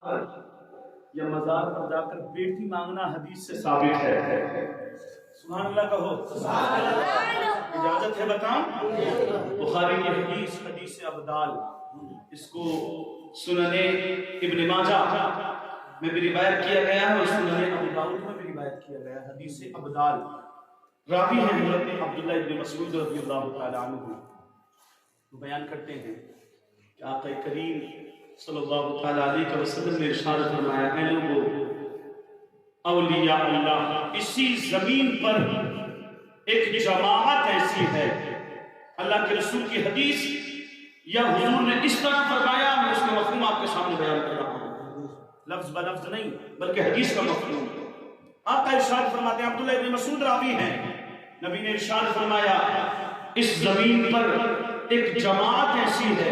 یا مزار پر جا کر بیٹی مانگنا حدیث سے ثابت ہے؟ سبحان اللہ کہو۔ اجازت ہے بتاؤں؟ بخاری کی حدیث ابدال، اس کو سنن ابن ماجہ میں بھی روایت کیا گیا ہے اور سنن ابو داؤد میں بھی روایت کیا گیا ہے۔ حدیث ابدال راوی ہیں حضرت عبداللہ ابن مسعود رضی اللہ تعالی عنہ، وہ بیان کرتے ہیں کہ آقا کریم صلی اللہ تعالی علیہ وسلم نے ارشاد فرمایا، اے لوگو، اولیاء اللہ اسی زمین پر ایک جماعت ایسی ہے۔ اللہ کے رسول کی حدیث یا حضور نے اس طرح فرمایا، میں اس کا مفہوم آپ کے سامنے بیان کر رہا ہوں، لفظ بلفظ نہیں بلکہ حدیث کا مفہوم۔ آقا ارشاد فرماتے ہیں، عبداللہ ابن مسعود راوی ہیں، نبی نے ارشاد فرمایا اس زمین پر ایک جماعت ایسی ہے،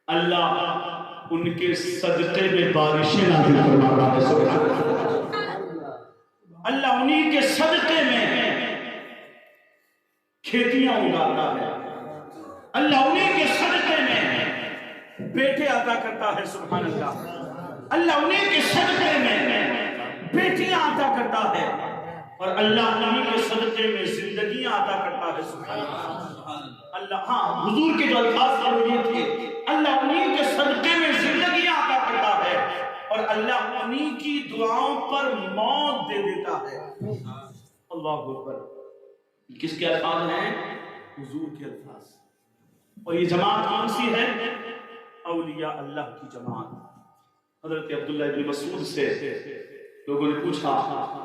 اللہ ان کے صدقے میں بارشیں نازل فرماتا ہے۔ سبحان اللہ، اللہ انہی کے صدقے میں کھیتیاں اگاتا ہے، اللہ انہی کے صدقے میں بیٹے عطا کرتا ہے۔ سبحان اللہ، اللہ انہی کے صدقے میں بیٹیاں عطا کرتا ہے اور اللہ انہی کے صدقے میں زندگیاں عطا کرتا ہے۔ سبحان اللہ، اللہ ہاں حضور کے جو الفاظ تھے وہ یہ تھے، اللہ انہی کے صدقے میں زندگیاں عطا کرتا ہے اور اللہ انہی کی دعاؤں پر موت دے دیتا ہے۔ اللہ اکبر، کس کے الفاظ ہیں؟ حضور کے الفاظ۔ اور یہ جماعت کون سی ہے؟ اولیاء اللہ کی جماعت۔ حضرت عبداللہ ابن مسعود سے لوگوں نے پوچھا،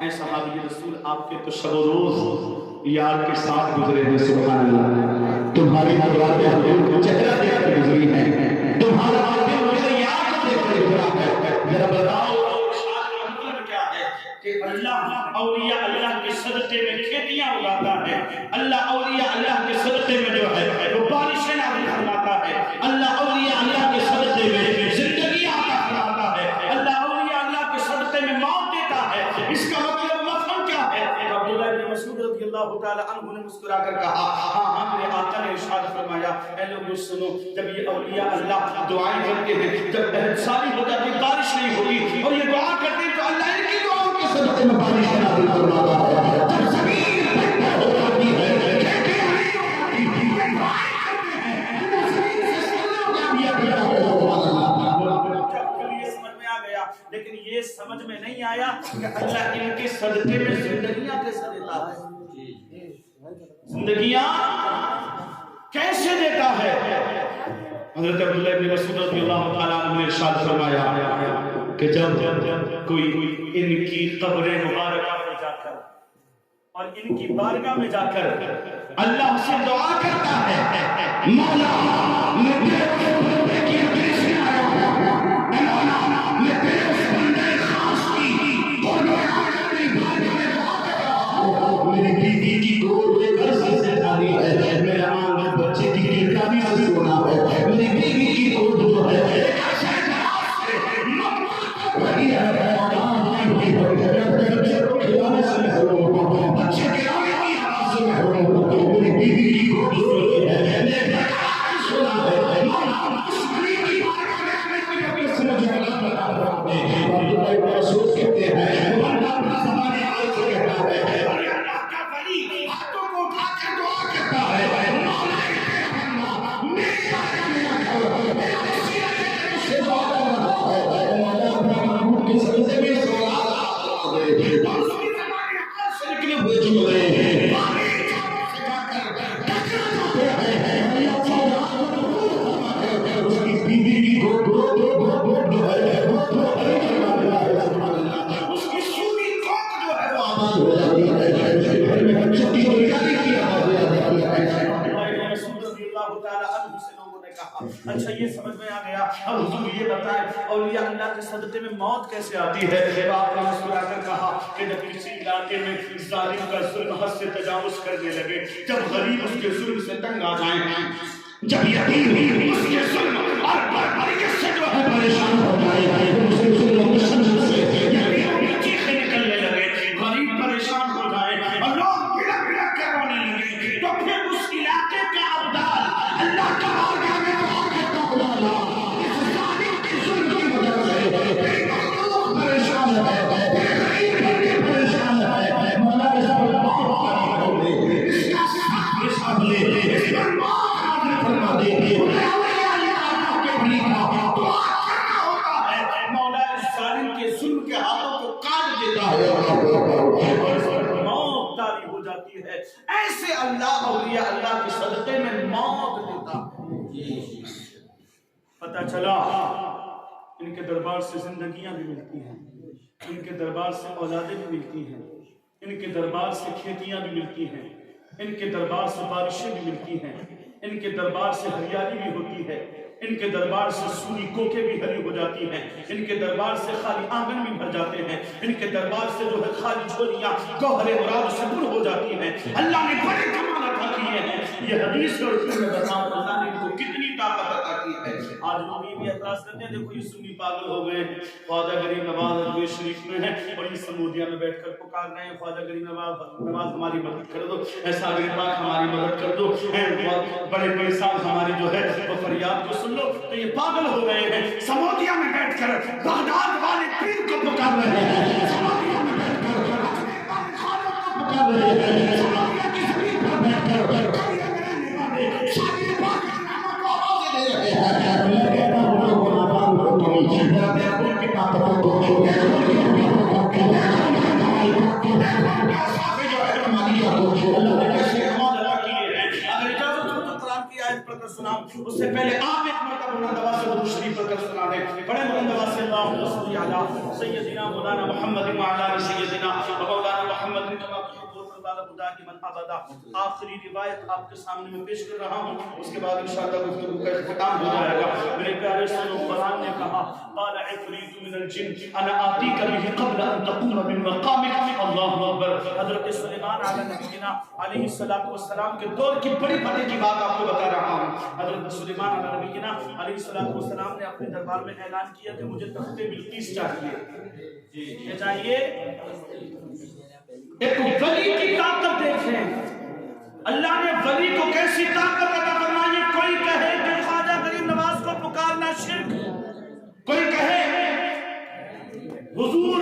اے صحابی رسول، آپ کے تو شب و روز یار کے ساتھ گزرے ہیں، سبحان اللہ، تمہاری مرادیں حضور کو چہرہ دیکھ کر گزری ہیں، تمہارا آدمی مجھے یار کو دیکھ کر گزرا ہے، ذرا بتاؤ شاد کا مطلب کیا ہے؟ کہ اللہ اولیاء اللہ کے صدقے میں کھیتیاں اگاتا ہے، اللہ اولیاء اللہ کے صدقے میں جو ہے وہ بارشیں نازل فرماتا ہے، اللہ اولیاء اللہ کے صدقے میں زندگی عطا فرماتا ہے، اللہ اولیاء اللہ کے صدقے میں موت دیتا ہے۔ اس کا مطلب مفہوم کیا ہے؟ عبداللہ ابن مسعود رضی اللہ تعالی عنہ نے مسکرا کر کہا، ہاں میرے آقا نے ارشاد فرمایا، اے لوگوں سنو، جب یہ اولیاء اللہ دعائیں کرتے ہیں، جب بہت ساری ہو جاتی بارش نہیں ہوتی اور یہ دعا کرتے ہیں تو اللہ ان کی دعاؤں کے صدقے میں بارش نازل فرماتا ہے، جب زمین بھر ہو جاتی ہے، کھیتیاں نہیں ہوتی، دعائیں کرتے ہیں، اللہ زمین سے سنوں کا دیا گیا ہے۔ لیکن یہ سمجھ میں نہیں آیا کہ اللہ ان کے صدقے میں زندگیاں کیسے دیتا ہے، زندگیاں کیسے دیتا ہے۔ حضرت عبداللہ ابن مسعود رضی اللہ تعالیٰ عنہ نے ارشاد فرمایا کہ جب کوئی ان کی قبر مبارکہ میں جا کر اور ان کی بارگاہ میں جا کر اللہ سے دعا کرتا ہے، مولا میں تیرے بندے کی مجلس میں آیا ہوں، مولا میں تیرے اس بندے خاص کی اور میں اپنی بارگاہ میں دعا کر رہا ہوں، میری بیوی کی گود میں برسے سے جاری ہے، میرے آنگن بچے کی گردانی سے سونا ہے، میری بیوی کی گود جو ہے ایک ایسے جہاز سے مقبول کر رہی ہے، بچے کے آنے کی آواز سے محروم ہوں، میری بیوی کی گود جو ہے ایک برقرار سونا ہے، مولا اس بلی کی بارگاہ میں اپنے کوئی سمجھ میں اللہ رسول کہتے ہیں، اللہ اپنا زمانے آئے سے کہتا ہے، اور اللہ کا ولی ہاتھوں کو اٹھا کر دعا کرتا ہے، مولا میری بارگاہ میں آکر میرا وسیلہ دے کر مجھ سے دعا کر رہا ہے، مولا اپنا محبوب کے سجدے میں سونا اور اسی زمانے آئے سے نکلے ہوئے جملے پانی چاروں سے جا کر ٹکرا جاتے ہیں، اللہ تعالیٰ اس کی بیوی کی گود جو ہے اس کی سونی کوک جو ہے وہ آباد ہو جاتی ہے، گھر میں بچوں کی بریانی کی آواز آ جاتی ہے۔ رسول رضی اللہ تعالی عنہ سے لوگوں نے کہا، اچھا یہ سمجھ میں آ گیا، اب حضور یہ بتائیں اولیاء اللہ کے صدقے میں موت کیسے آتی ہے؟ آپ نے مسکرا کر کہا کہ جب کسی علاقے میں ظالم کا ظلم حد سے تجاوز کرنے لگے، جب غریب اس کے ظلم سے تنگ آ جائیں، جب یتیم اس کے ظلم اور بربریت سے جو ہے پریشان ہو جائے، اسے ظلم و تشدد سے یتیموں کی چیخیں نکلنے لگے، غریب پریشان ہو جائے اور لوگ بلک بلک کر رونے لگے، تو پھر اس علاقے کا ابدال اللہ کا بارگاہ میں دعا کرتا ہوا اس ظالم کے ظلم کی وجہ سے سے اللہ اولیاء اللہ کے صدقے میں موت دیتا ہے۔ پتہ چلا ان کے دربار سے زندگیاں بھی ملتی ہیں، ان کے دربار سے اولادیں بھی ملتی ہیں، ان کے دربار سے کھیتیاں بھی ملتی ہیں، ان کے دربار سے بارشیں بھی ملتی ہیں، ان کے دربار سے ہریالی بھی ہوتی ہے، ان کے دربار سے سوری کوکیں بھی ہری ہو جاتی ہیں، ان کے دربار سے خالی آنگن بھی بھر جاتے ہیں، ان کے دربار سے جو ہے خالی جھولیاں گوہر مراد سے دور ہو جاتی ہیں۔ اللہ نے بڑے کمال عطا کیے ہیں، یہ حدیث اور اس میں بتاؤں اللہ نے ان کو کتنی طاقت عطا کی ہے۔ آج لوگ بھی اعتراض کرتے ہیں دیکھو یہ سنی پاگل ہو گئے ہیں، خواجہ غریب نواز ادویہ شریف میں ہے اور یہ سمودیہ میں بیٹھ کر پکار رہے ہیں خواجہ غریب نواز ہماری مدد کر دو، ایسا غریب پاک ہماری مدد کر دو، بڑے بڑے صاحب ہماری جو ہے وہ فریاد کو سن لو۔ تو یہ پاگل ہو گئے ہیں، سمودیہ میں بیٹھ کر بغداد والے پیر کو پکار رہے ہیں، سمودیہ میں بیٹھ کر اجمیر والے خواجہ کو پکار رہے ہیں، سمودیہ کی زمین پر بیٹھ کر قریہ میں رہنے والے شاہی پاک کے ناموں کو آوازیں دے رہے ہیں۔ اس سے پہلے آپ ایک مرتبہ بلند آواز سے درود شریف پڑھ کر سنا دیں، بڑے بلند آواز سے اللہم صل علی سیدنا مولانا محمد وعلی آل سیدنا مولانا محمد کما تحب وترضى دائما ابدا۔ آخری روایت آپ کے سامنے میں پیش کر رہا ہوں، اس کے بعد انشاءاللہ گفتگو کا اختتام ہو جائے گا۔ میرے پیارے سنو، قرآن نے کہا قال عفریت من الجن انا آتیک به قبل ان تقوم من مقامک۔ اللہ اکبر۔ حضرت سلیمان علیہ السلام کے دور کی بڑی باتیں کی بات آپ کو بتا رہا ہوں۔ حضرت سلیمان علیہ السلام نے اپنے دربار میں اعلان کیا کہ مجھے تخت بلقیس چاہیے۔ کیا چاہیے؟ ایک ولی کی طاقت دیکھیں، اللہ نے ولی کو کیسی طاقت عطا فرمائی۔ کوئی کہے کہ خواجہ غریب نواز کو پکارنا شرک، کوئی کہے حضور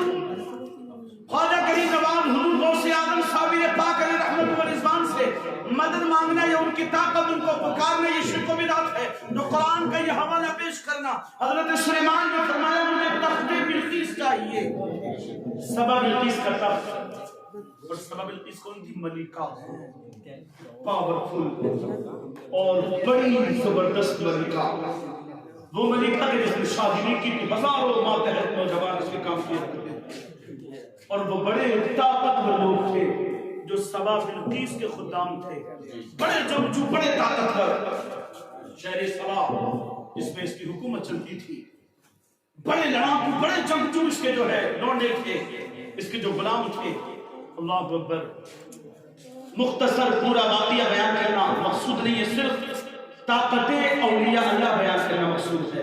خواجہ غریب نواز حضور غوث اعظم صابر پاک علیہ رحمت و رضوان سے مدد مانگنا یا ان کی طاقت ان کو پکارنا یہ شرک و بدعت ہے۔ تو قرآن کا یہ حوالہ پیش کرنا، حضرت سلیمان نے فرمایا مجھے تخت بلقیس چاہیے، سبا بلقیس کا تخت۔ اور سبا بلقیس کون تھی؟ ملکہ، پاورفل اور بڑی زبردست ملکہ، وہ ملکہ کے جس نے شادی نہیں کی تھی، ہزاروں ماتحت نوجوان اس کے کام کیا کرتے تھے، اور وہ بڑے طاقتور لوگ تھے جو سبا بلقیس کے خدام تھے، بڑے جنگجو، بڑے طاقتور۔ شہر سبا جس میں اس کی حکومت چلتی تھی، بڑے لڑاکو، بڑے جنگجو اس کے جو ہے لونڈے تھے، اس کے جو غلام تھے۔ اللہ اکبر۔ مختصر پورا واقعہ بیان کرنا مقصود نہیں ہے، صرف طاقت اولیاء اللہ بیان کرنا مقصود ہے۔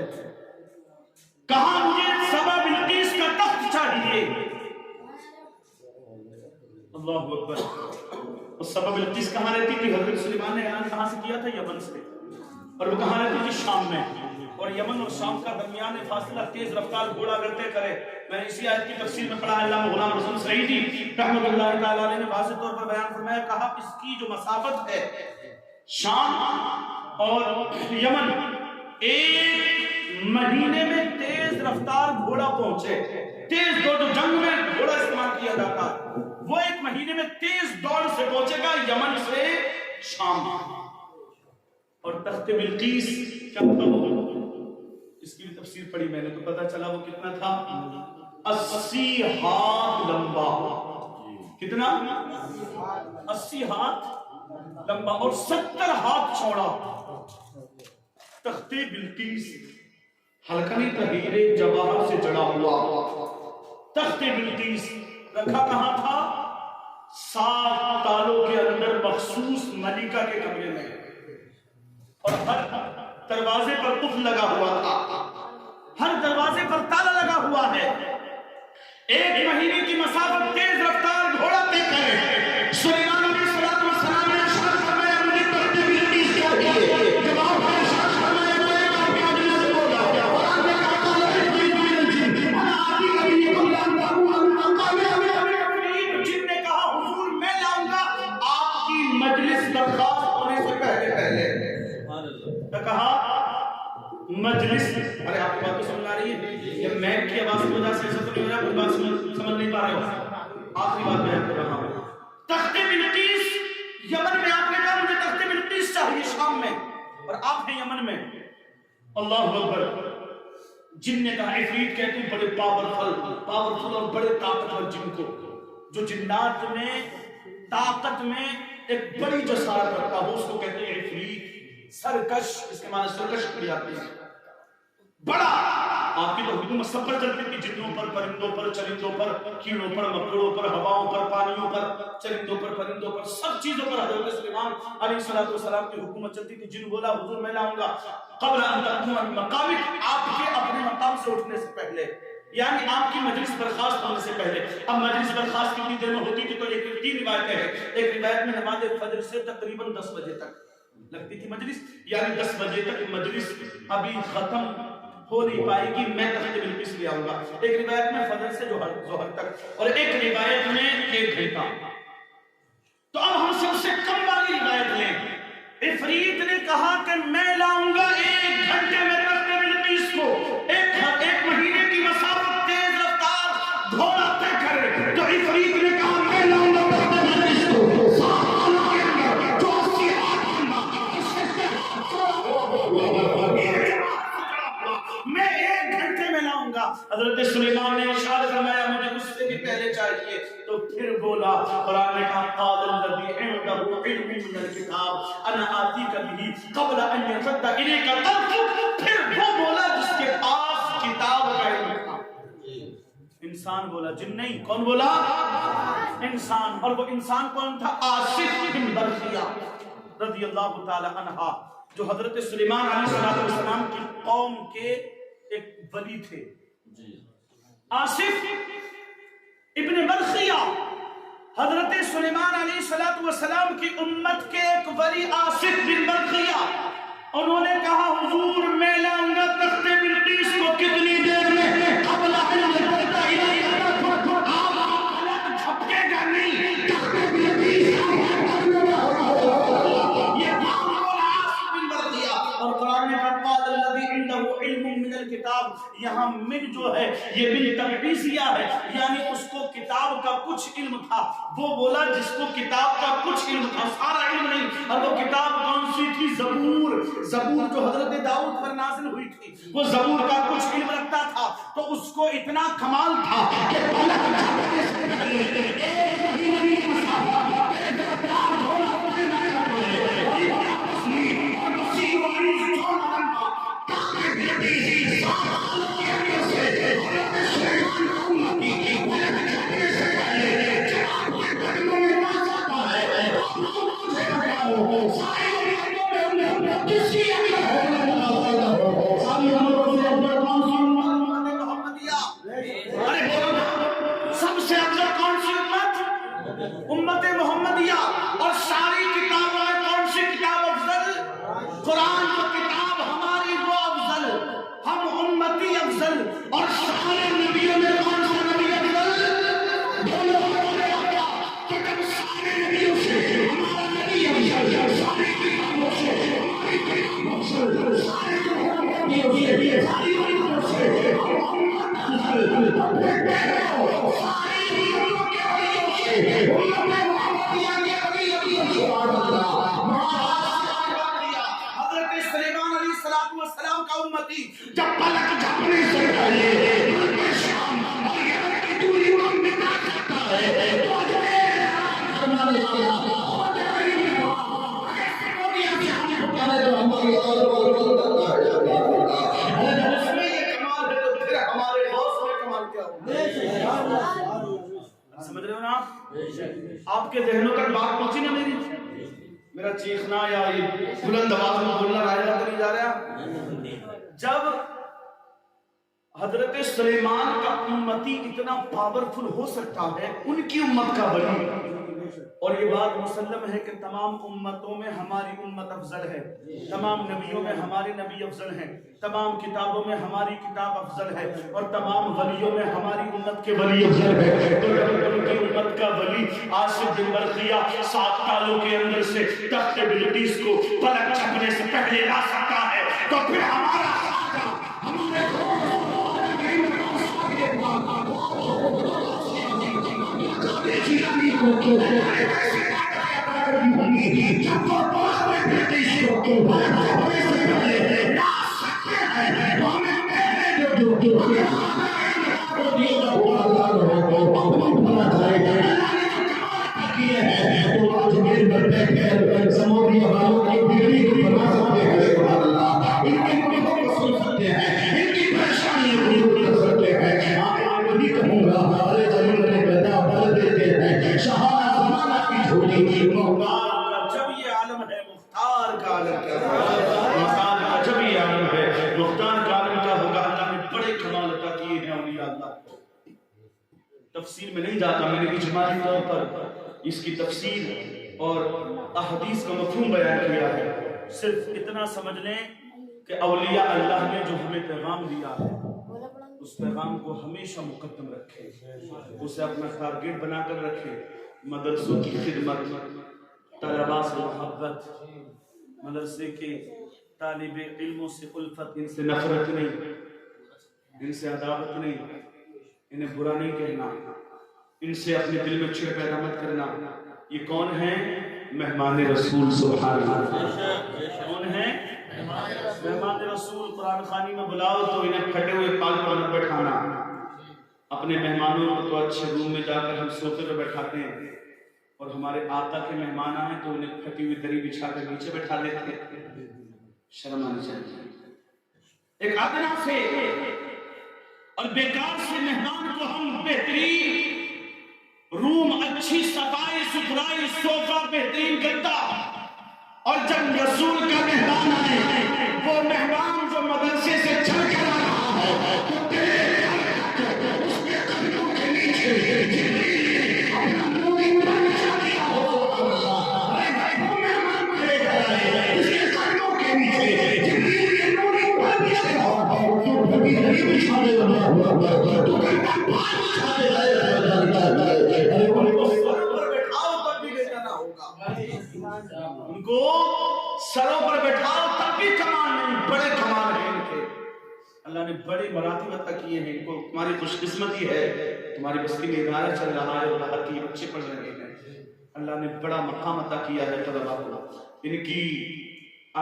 کہاں مجھے سبا بلقیس کا تخت چاہیے۔ اللہ اکبر۔ اور سبا بلقیس کہاں رہتی تھی؟ حضرت سلیمان نے اعلان کہاں سے کیا تھا؟ یمن سے، اور وہ کہاں رہتی تھی؟ شام میں۔ اور یمن اور شام کا درمیان فاصلہ تیز رفتار گھوڑا کرتے کرے۔ میں نے اسی آیت کی تفسیر میں پڑھا، علامہ غلام رسول سعیدی رحمۃ اللہ تعالی علیہ نے واضح طور پر بیان فرمایا، کہا اس کی جو مسافت ہے شام اور یمن، ایک مہینے میں تیز رفتار گھوڑا پہنچے۔ تیز دوڑ، جو جنگ میں گھوڑا استعمال کیا جاتا ہے، وہ ایک مہینے میں تیز دوڑ سے پہنچے گا یمن سے شام۔ اور تخت بلقیس کیا تھا؟ اس کی بھی تفسیر پڑھی میں نے تو پتا چلا وہ کتنا تھا؟ 80 ہاتھ لمبا۔ کتنا؟ 80 ہاتھ لمبا اور 70 ہاتھ چوڑا۔ تخت بلقیس حلقہ تحریر جواہر سے جڑا ہوا تخت بلقیس رکھا کہاں تھا؟ 7 تالوں کے اندر مخصوص ملکہ کے کمرے میں، اور ہر دروازے پر قفل لگا ہوا تھا، ہر دروازے پر تالا لگا ہوا ہے۔ ایک مہینے کی مسافت تیز رفتار گھوڑا طے کرے۔ سلیمان علیہ السلام نے ارشاد فرمایا مجھے تخت بلقیس چاہیے۔ جب آپ نے ارشاد فرمایا میں آپ کے عدل سے بولا، قرآن نے کہا قال عفریت من الجن انا آتیک به قبل ان تقوم من مقامک۔ جن نے کہا حضور میں لاؤں گا آپ کی مجلس برخاست ہونے سے پہلے۔ کہا مجلس، ارے آپ کو بات تو سمجھ آ رہی ہے؟ یہ میک کی آواز کی وجہ سے ایسا تو نہیں ہو رہا، کوئی بات سمجھ نہیں پا رہے ہو؟ آخری بات بیان کر رہا ہوں۔ تخت بلقیس یمن میں آپ نے کہا مجھے تخت بلقیس چاہیے شام میں، اور آپ ہیں یمن میں. اللہ اکبر. جن نے کہا عفریت کہتے ہیں بڑے پاورفل اور بڑے طاقتور جن کو، جو جنات میں طاقت میں ایک بڑی جسارت رکھتا ہو اس کو کہتے ہیں عفریت. سرکش، اس کے معنی سرکش پڑی آتی ہے، بڑا. آپ کی تو حکومت سب پر چلتی تھی، جنوں پر، پرندوں پر، چرندوں پر، کیڑوں پر، مکڑوں پر، ہواؤں پر، پانیوں پر، چرندوں پر، پرندوں پر، سب چیزوں پر حضرت سلیمان علیہ السلام کی حکومت چلتی تھی. جن بولا حضور میں لاؤں گا قبل ان تقوم من مقامک، آپ کے اپنے مقام سے اٹھنے سے پہلے، یعنی آپ کی مجلس برخاست ہونے سے پہلے. اب مجلس برخاست کتنی دیر میں ہوتی تھی؟ تو ایک تین روایتیں ہیں. ایک روایت میں نماز فجر سے تقریباً 10 بجے تک لگتی تھی مجلس، یعنی 10 بجے تک مجلس ابھی ختم ہو نہیں پائے گی، میں تخت بلقیس لے آؤں گا. ایک روایت میں فجر سے ظہر تک، اور ایک روایت میں 1 گھنٹہ. تو اب ہم سب سے کم والی روایت لیں. عفریت نے کہا کہ میں لاؤں گا 1 گھنٹے میں تخت بلقیس کو. ایک مہینے کی مسافت تیز رفتار گھوڑا طے کرے. تو عفریت نے کہا میں لاؤں گا تخت بلقیس کو 7 سالوں کے اندر، جو 80 میں 1 گھنٹے میں لاؤں گا. حضرت سلیمان نے ارشاد فرمایا مجھے اس سے بھی پہلے چاہیے. تو پھر بولا، قرآن نے کہا قال الذی عنده علم من الکتاب انا آتیک به قبل ان یرتد الیک طرفک. پھر وہ بولا جس کے پاس کتاب کا علم تھا. انسان بولا، جن نہیں. کون بولا؟ انسان. اور وہ انسان کون تھا؟ آصف بن برخیہ رضی اللہ تعالی عنہ، جو حضرت سلیمان علیہ السلام کی قوم کے ایک ولی تھے. آصف ابن برخیہ حضرت سلیمان علیہ السلام کی امت کے ایک ولی آصف بن برخیہ. انہوں نے کہا حضور میں لاؤں گا تخت بلقیس کو کتنی دیر میں؟ قبل ان یرتد الیک طرفک. آپ جھپکے گا نہیں، تخت بلقیس اور قرآن نے کہا قال الذی عنده علم من الکتاب. یہاں من جو ہے یہ من تبعیضیہ ہے، یعنی اس کو کتاب کا کچھ علم تھا. وہ بولا جس کو کتاب کا کچھ علم تھا، سارا علم نہیں. اور وہ کتاب کون سی تھی؟ زبور. زبور جو حضرت داؤد پر نازل ہوئی تھی، وہ زبور کا کچھ علم رکھتا تھا. تو اس کو اتنا کمال تھا کہ سب سے افضل کون سی امت؟ امت محمدیہ. اور ساری کتابوں میں کون سی کتاب افضل؟ قرآن کی کتاب ہماری وہ افضل، ہم امتی افضل. اور سارے نبیوں میں کون سا نبی افضل؟ تو جب سارے نبیوں سے ہمارا نبی افضل، سارے کتابوں سے ہماری کتاب افضل، سارے نبیوں سے ساری امتوں سے حضرت سلیمان علیہ السلام کا امتی جب پلک جھپنے سے پہلے شام اور یمن کی دوری متا کرتا ہے تو سمجھ رہے ہو نا آپ کے ذہنوں تک بات پہنچی نا میری؟ میرا چیخنا یا بلند آواز میں بولنا راجہ تو نہیں جا رہا. جب حضرت سلیمان کا امتی اتنا پاورفل ہو سکتا ہے، ان کی امت کا ولی، اور یہ بات مسلم ہے کہ تمام امتوں میں ہماری امت افضل ہے، تمام نبیوں میں ہمارے نبی افضل ہیں، تمام کتابوں میں ہماری کتاب افضل ہے، اور تمام ولیوں میں ہماری امت کے ولی افضل ہے. تو جب ان کی امت کا ولی آصف بن برخیہ 7 سالوں کے اندر سے تخت بلقیس کو پلک جھپنے سے پہلے لا سکتا ہے، تو پھر ہمارا اللہ کو. تفسیر میں نہیں جاتا، میں نے اجمالی طور پر اس کی تفسیر اور احادیث کا مفہوم بیان کیا ہے. صرف اتنا سمجھ لیں کہ اولیاء اللہ نے جو ہمیں پیغام دیا ہے اس پیغام کو ہمیشہ مقدم رکھے، اسے اپنا ٹارگیٹ بنا کر رکھے. مدرسوں کی خدمت، طلباء سے محبت، مدرسے کے طالب علموں سے الفت، ان سے نفرت نہیں، ان سے عداوت نہیں، انہیں برا نہیں کہنا، ان سے اپنے دل میں چڑ پیدا مت کرنا. یہ کون ہیں؟ مہمان رسول. سبحان اللہ. کون ہیں؟ مہمان رسول. قرآن خوانی میں بلاؤ تو انہیں پھٹے ہوئے پالتوں میں بٹھانا. اپنے مہمانوں کو تو اچھے روم میں جا کر ہم صوفے پہ بیٹھاتے ہیں، اور ہمارے آقا کے مہمان آئے تو انہیں پھٹی ہوئی دری بچھا کر نیچے بیٹھا دیتے ہیں. شرم آنی چاہیے. ایک ادنا سے اور بیکار سے مہمان کو ہم بہترین روم، اچھی صفائی ستھرائی، صوفہ بہترین کرتا. اور جب رسول کا مہمان آئے، وہ مہمان جو مدرسے سے چل کر آ رہا ہے تو اس کے قدموں کے نیچے ان کو سروں پر بیٹھاؤ تب بھی کمال نہیں. بڑے کمال ہیں ان کے. اللہ نے بڑے مراتب عطا کیے ہیں ان کو. تمہاری خوش قسمتی ہے، تمہاری بستی میں ادارہ چل رہا ہے اور باہر کے بچے پڑھ رہے ہیں. اللہ نے بڑا مقام عطا کیا ہے طلباء کو. ان کی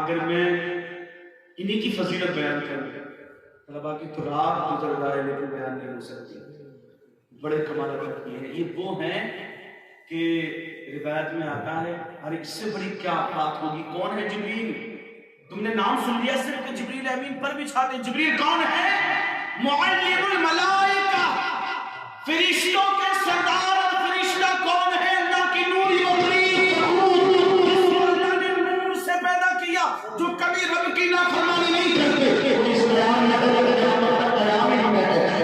اگر میں انہی کی فضیلت بیان کروں، طلباء کی تو رات گزر رہا ہے لیکن بیان نہیں ہو سکتی. بڑے کمال عطا کیے ہیں. یہ وہ ہیں کہ روایت میں آتا ہے اور اس سے بڑی کیا بات ہوگی. کون ہے جبریل؟ تم نے نام سن لیا صرف کہ جبریل امین پر بچھاتے. جبریل کون ہے؟ معلم الملائکہ، فرشتوں کے سردار. اور فرشتہ کون ہے؟ اللہ کی نوری مخلوق، جس کو اللہ نے نور سے پیدا کیا، جو کبھی رب کی نافرمانی نہیں کرتے. کوئی سلام نہ کرے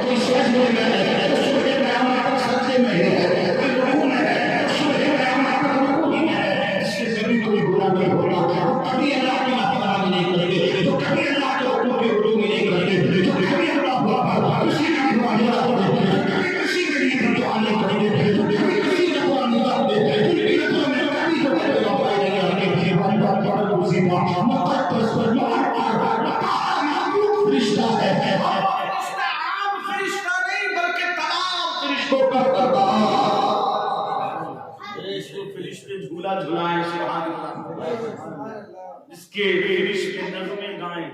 کوئی سجدے میں ہے، کوئی سجدے میں ہے، کوئی برا نہیں ہوتا. کبھی اللہ کی نافرمانی نہیں کرتے، تو کبھی اللہ کے حکم کے علوم نہیں کرتے، تو کبھی اللہ کسی کا دعا نہیں کرتے، کبھی کسی کے لیے دعا نہیں کرتے، کبھی کسی کا دعا نہیں کرتے. فرشتہ ہے، فرشتہ عام فرشتہ نہیں بلکہ تمام فرشتوں کا سردار. فرشتے جھولا جھلائیں سبحان اللہ، جس کے فرشتے نظمیں گائیں،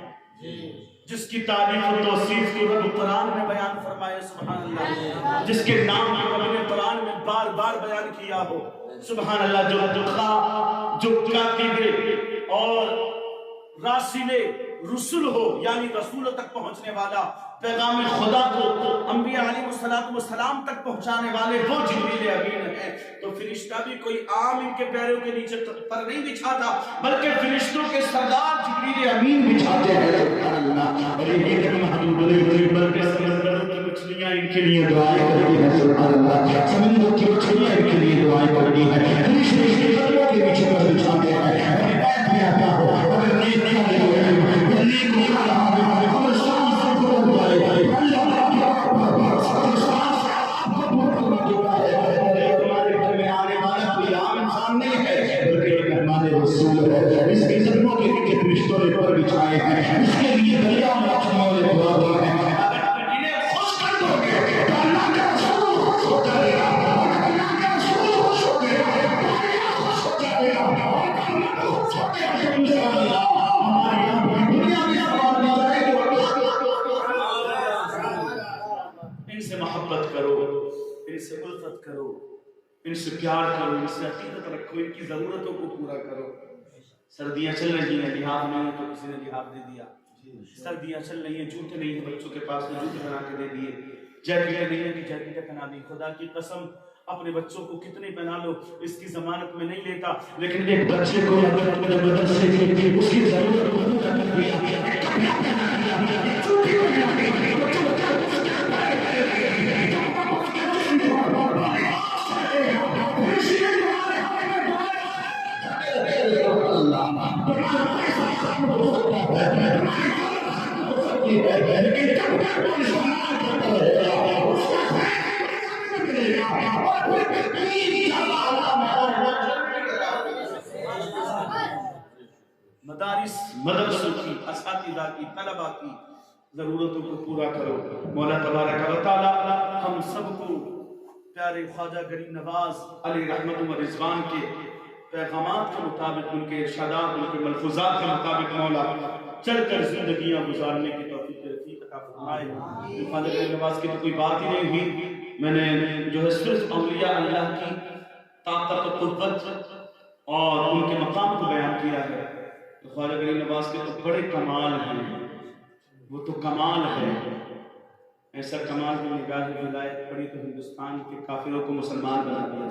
جس کی تعریف و توصیف کو رب قرآن میں بیان فرمائے سبحان اللہ، جس کے نام کو رب نے قرآن میں بار بار بیان کیا ہو سبحان اللہ. جو کاتب اور راسل رسول ہو، یعنی رسولوں تک پہنچنے والا، پیغام خدا کو انبیاء علیہ السلام تک پہنچانے والے، وہ جبریل امین ہیں. تو فرشتہ بھی کوئی عام ان کے پیروں کے نیچے پر نہیں بچھاتا، بلکہ فرشتوں کے سردار جبریل امین بچھاتے ہیں. مچھلیاں ان کے لیے دعائیں کرتی ہیں سبحان اللہ. سمندر کی مچھلیاں ان کے لیے دعائیں کرتی ہیں. فرشتے اس کے قدموں کے نیچے پر بچھاتے ہیں. رسول ہے، اس کے قدموں کے نیچے فرشتوں نے پر بچھائے ہیں. اس کے لیے دریا میں رحمتوں نے دعا دی ہے. انہیں خوش کر دو گے تو اللہ کا رسول خوش ہو جائے گا، اللہ کا رسول خوش ہو جائے گا، اللہ خوش ہو جائے گا، اللہ خوش ہو جائے گا. انشاءاللہ ہماری دنیا میں آباد ہو جائے گی. ان سے محبت کرو، ان سے الفت کرو، ان سے پیار کرو، ان سے عقیدت رکھو، ان کی ضرورتوں کو پورا کرو. سردیاں چل رہی ہیں، لحاف نہیں ہے تو کسی نے لحاف دے دیا. سردیاں چل رہی ہیں، جوتے نہیں ہیں بچوں کے پاس تو جوتے بنا کے دے دیے. جیکٹیں نہیں ہیں کہ جیکٹیں پہنا دی. خدا کی قسم اپنے بچوں کو کتنے پہنا لو، اس کی ضمانت میں نہیں لیتا، لیکن ایک بچے کو مدرسے کی اس کی ضرورت کو پورا کر دیا. طلبا کی ضرورتوں کو پورا کرو مولا تبارک و تعالی ہم سب کو پیارے خواجہ غریب نواز علیہ رحمت و رضوان کے پیغامات کے مطابق ان کے ارشادات ان کے ملفوظات کے مطابق مولا چل کر زندگیاں گزارنے کی توفیق رفیق عطا فرمائے۔ خواجہ غریب نواز کی تو کوئی بات ہی نہیں ہوئی، میں نے جو ہے صرف اولیاء اللہ کی طاقت و قوت اور ان کے مقام کو بیان کیا ہے۔ خواجہ غریب نواز کے تو بڑے کمال ہیں، وہ تو کمال ہے، ایسا کمال کی نگاہ ولایت پڑی تو ہندوستان کے کافروں کو مسلمان بنا دیا،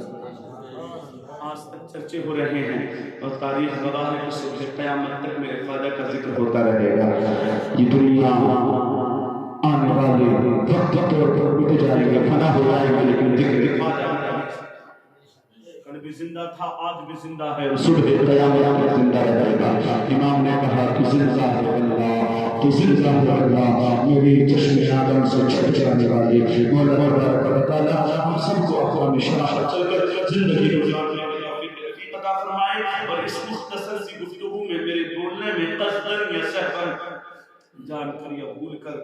آج تک چرچے ہو رہے ہیں اور تاریخ گواہ ہے کہ صبح قیامت تک میرے خواجہ کا ذکر ہوتا رہے گا۔ یہ دنیا آنے والے وقت پر مٹ جائے گا، فنا ہو جائے گا، لیکن ذکر خواجہ کل بھی زندہ تھا، آج بھی زندہ ہے، صبح قیامت میں زندہ رہے گا۔ امام نے کہا کہ زندہ ہے اللہ، تو زندہ ہے اللہ، میری چشم آدم سے چھٹ جانے والی مولا تبارک و تعالی ہم سب کو اقوام شرافت چل کر زندگی گزارنے کی توفیق رفیق عطا فرمائے، اور اس مختصر سی گفتگو میں میرے بولنے میں قصدن یا سہون جان کر یا بھول کر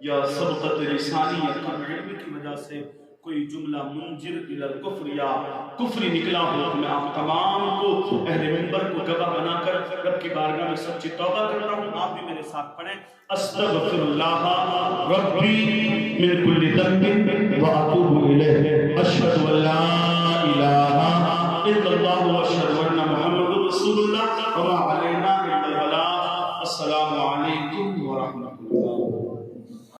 یا سبقت لسانی یا کم علم کی وجہ سے کوئی جملہ منجر الى الکفر یا کفری نکلا ہو، میں آپ تمام کو اہل منبر کو گواہ بنا کر رب کی بارگاہ میں سچی توبہ کرتا ہوں۔ آپ بھی میرے ساتھ پڑھیں، استغفر اللہ ربی من کل ذنب واتوب الیہ، اشہد ان لا الہ الا اللہ واشہد ان محمد رسول اللہ وما علینا الا البلاغ۔ السلام علیکم ورحمۃ اللہ۔